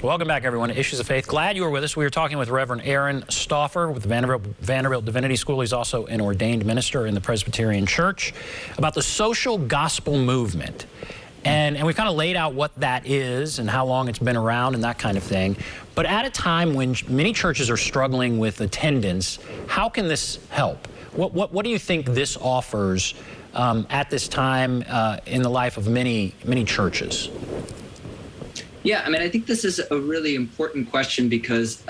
Welcome back, everyone, to Issues of Faith. Glad you were with us. We were talking with Reverend Aaron Stauffer with Vanderbilt Divinity School. He's also an ordained minister in the Presbyterian Church, about the social gospel movement. And we've kind of laid out what that is and how long it's been around and that kind of thing. But at a time when many churches are struggling with attendance, how can this help? What do you think this offers at this time in the life of many churches? Yeah, I mean, I think this is a really important question because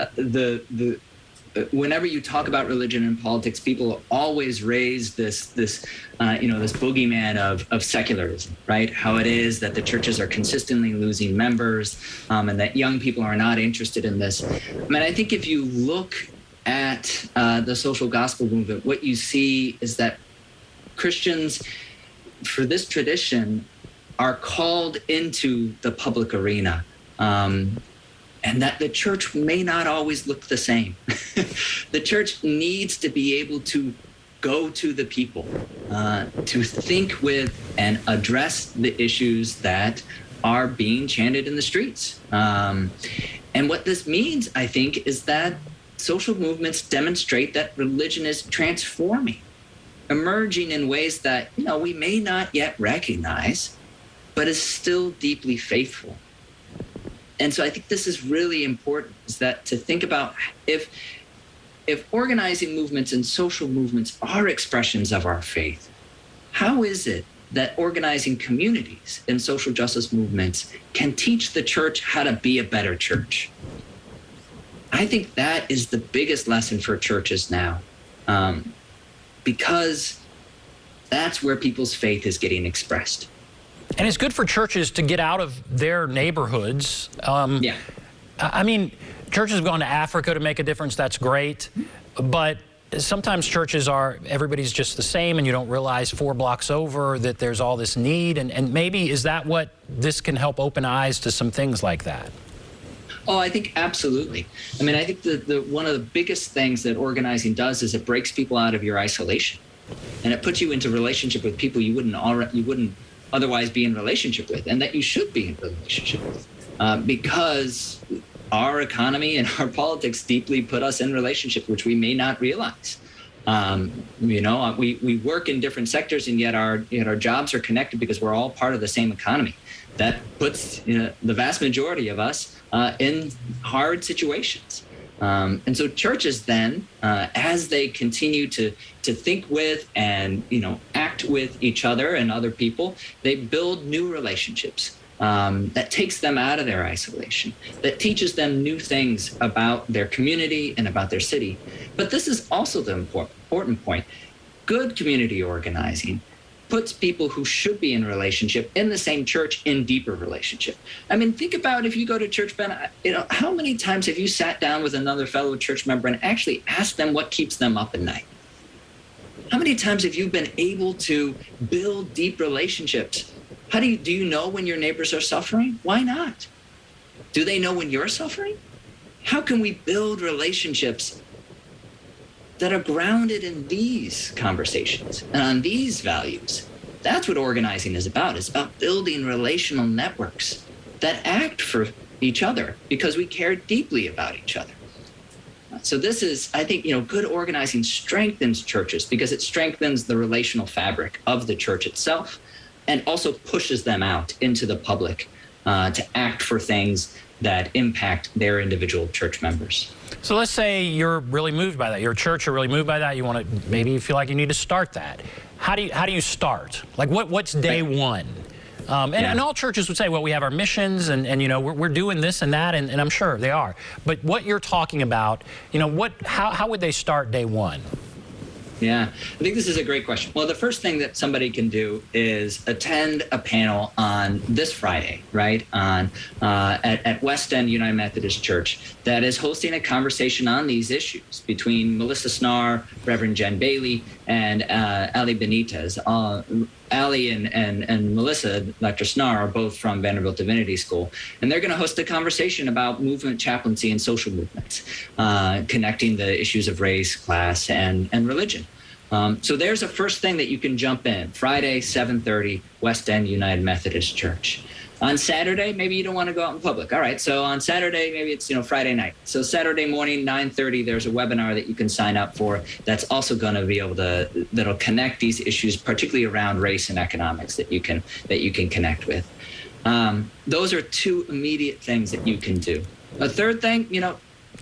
whenever you talk about religion and politics, people always raise this boogeyman of secularism, right? How it is that the churches are consistently losing members, and that young people are not interested in this. I mean, I think if you look at the social gospel movement, what you see is that Christians, for this tradition, are called into the public arena, and that the church may not always look the same. The church needs to be able to go to the people, to think with and address the issues that are being chanted in the streets. And what this means, I think, is that social movements demonstrate that religion is transforming, emerging in ways that, we may not yet recognize, but is still deeply faithful. And so I think this is really important, is that to think about if organizing movements and social movements are expressions of our faith, how is it that organizing communities and social justice movements can teach the church how to be a better church? I think that is the biggest lesson for churches now, because that's where people's faith is getting expressed. And it's good for churches to get out of their neighborhoods. Yeah. I mean, churches have gone to Africa to make a difference. That's great. But sometimes churches everybody's just the same, and you don't realize 4 blocks over that there's all this need. And maybe is that what this can help open eyes to some things like that? Oh, I think absolutely. I mean, I think one of the biggest things that organizing does is it breaks people out of your isolation, and it puts you into relationship with people you wouldn't otherwise be in relationship with, and that you should be in relationship with, because our economy and our politics deeply put us in relationship, which we may not realize. We work in different sectors, and yet our jobs are connected because we're all part of the same economy. That puts the vast majority of us in hard situations. And so churches then, as they continue to think with and act with each other and other people, they build new relationships that takes them out of their isolation, that teaches them new things about their community and about their city. But this is also the important point. Good community organizing puts people who should be in relationship in the same church in deeper relationship. I mean, think about if you go to church, Ben, how many times have you sat down with another fellow church member and actually asked them what keeps them up at night? How many times have you been able to build deep relationships? Do you know when your neighbors are suffering? Why not? Do they know when you're suffering? How can we build relationships that are grounded in these conversations and on these values? That's what organizing is about. It's about building relational networks that act for each other because we care deeply about each other. So this is, I think, good organizing strengthens churches because it strengthens the relational fabric of the church itself, and also pushes them out into the public to act for things that impact their individual church members. So let's say you're really moved by that. Your church are really moved by that. Maybe you feel like you need to start that. How do you start? Like what's day one? And all churches would say, well, we have our missions and we're doing this and that, and I'm sure they are. But what you're talking about, how would they start day one? Yeah, I think this is a great question. Well, the first thing that somebody can do is attend a panel on this Friday, right, at West End United Methodist Church, that is hosting a conversation on these issues between Melissa Snar, Reverend Jen Bailey, and Ali Benitez. Ali and Melissa, Dr. Snar, are both from Vanderbilt Divinity School, and they're going to host a conversation about movement chaplaincy and social movements, connecting the issues of race, class, and religion. So there's a first thing that you can jump in. Friday, 7:30, West End United Methodist Church. On Saturday, maybe you don't want to go out in public. All right, so on Saturday, maybe it's Friday night. So Saturday morning, 9:30, there's a webinar that you can sign up for. That's also going to be able to that'll connect these issues, particularly around race and economics, that you can connect with. Those are two immediate things that you can do. A third thing,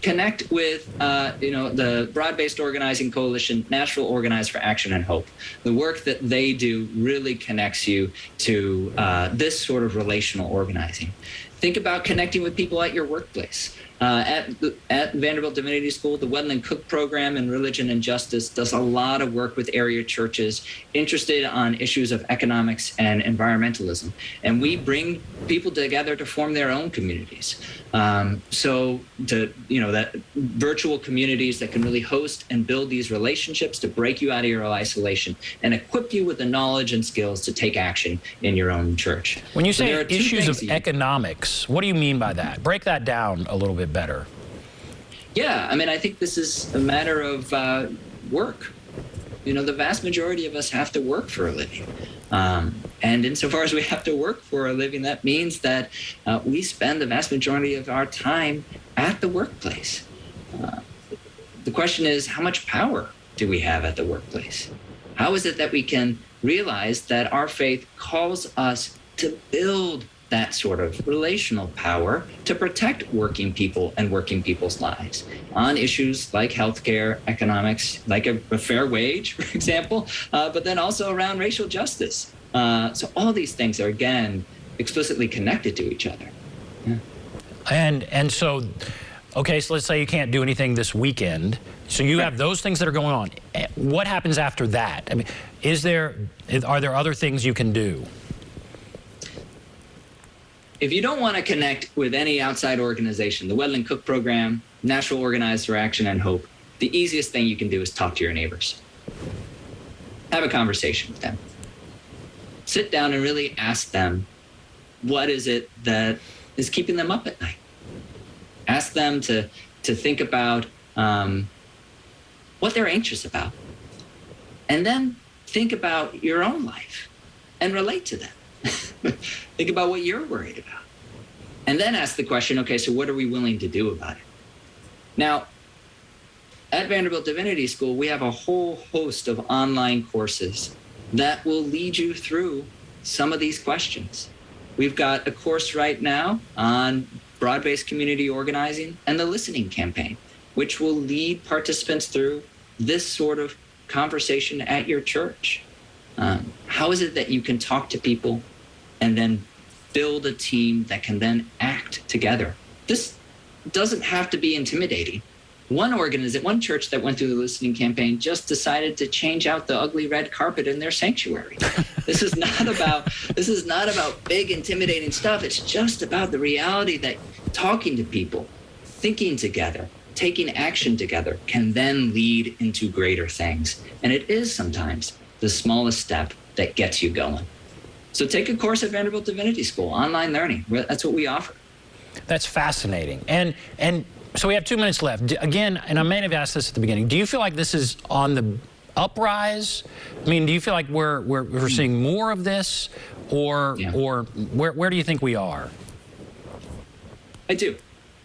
connect with the Broad-Based Organizing Coalition, Nashville Organize for Action and Hope. The work that they do really connects you to this sort of relational organizing. Think about connecting with people at your workplace. At Vanderbilt Divinity School, the Wedland Cook program in religion and justice does a lot of work with area churches interested on issues of economics and environmentalism. And we bring people together to form their own communities. That virtual communities that can really host and build these relationships to break you out of your isolation and equip you with the knowledge and skills to take action in your own church. When you say issues of economics, what do you mean by that? Break that down a little bit better. Yeah, I think this is a matter of work. The vast majority of us have to work for a living. And insofar as we have to work for a living, that means that we spend the vast majority of our time at the workplace. The question is, how much power do we have at the workplace? How is it that we can realize that our faith calls us to build that sort of relational power to protect working people and working people's lives on issues like healthcare, economics, like a fair wage, for example, but then also around racial justice. So all these things are, again, explicitly connected to each other. Yeah. And so, okay, so let's say you can't do anything this weekend. So you have those things that are going on. What happens after that? Are there other things you can do? If you don't want to connect with any outside organization, the Wedland Cook program, Nashville Organized for Action and Hope, the easiest thing you can do is talk to your neighbors. Have a conversation with them. Sit down and really ask them, what is it that is keeping them up at night? Ask them to think about what they're anxious about. And then think about your own life and relate to them. Think about what you're worried about. And then ask the question, okay, so what are we willing to do about it? Now, at Vanderbilt Divinity School, we have a whole host of online courses that will lead you through some of these questions. We've got a course right now on broad-based community organizing and the listening campaign, which will lead participants through this sort of conversation at your church. How is it that you can talk to people and then build a team that can then act together? This doesn't have to be intimidating. One church that went through the listening campaign just decided to change out the ugly red carpet in their sanctuary. This is not about big intimidating stuff. It's just about the reality that talking to people, thinking together, taking action together can then lead into greater things. And it is sometimes the smallest step that gets you going. So take a course at Vanderbilt Divinity School, online learning. That's what we offer. That's fascinating. And so we have 2 minutes left. Again, and I may have asked this at the beginning, do you feel like this is on the uprise? Do you feel like we're seeing more of this, or where do you think we are? I do.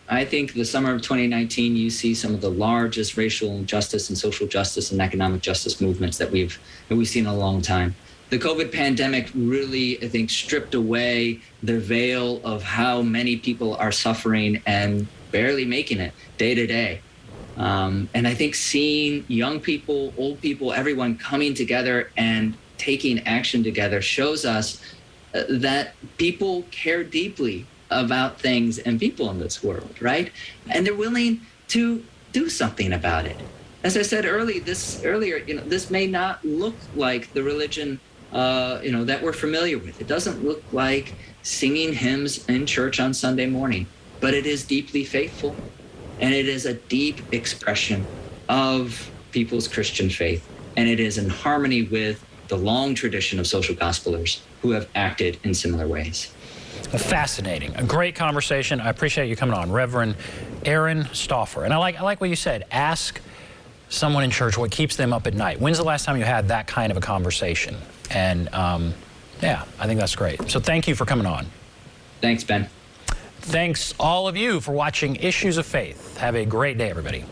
I think the summer of 2019, you see some of the largest racial justice and social justice and economic justice movements that we've seen in a long time. The COVID pandemic really, I think, stripped away the veil of how many people are suffering and barely making it day to day. And I think seeing young people, old people, everyone coming together and taking action together shows us that people care deeply about things and people in this world, right? And they're willing to do something about it. As I said earlier, this may not look like the religion that we're familiar with. It doesn't look like singing hymns in church on Sunday morning, but it is deeply faithful, and it is a deep expression of people's Christian faith, and it is in harmony with the long tradition of social gospelers who have acted in similar ways. Fascinating. A great conversation. I appreciate you coming on. Reverend Aaron Stauffer. And I like what you said. Ask someone in church what keeps them up at night. When's the last time you had that kind of a conversation? And I think that's great. So thank you for coming on. Thanks, Ben. Thanks all of you for watching Issues of Faith. Have a great day, everybody.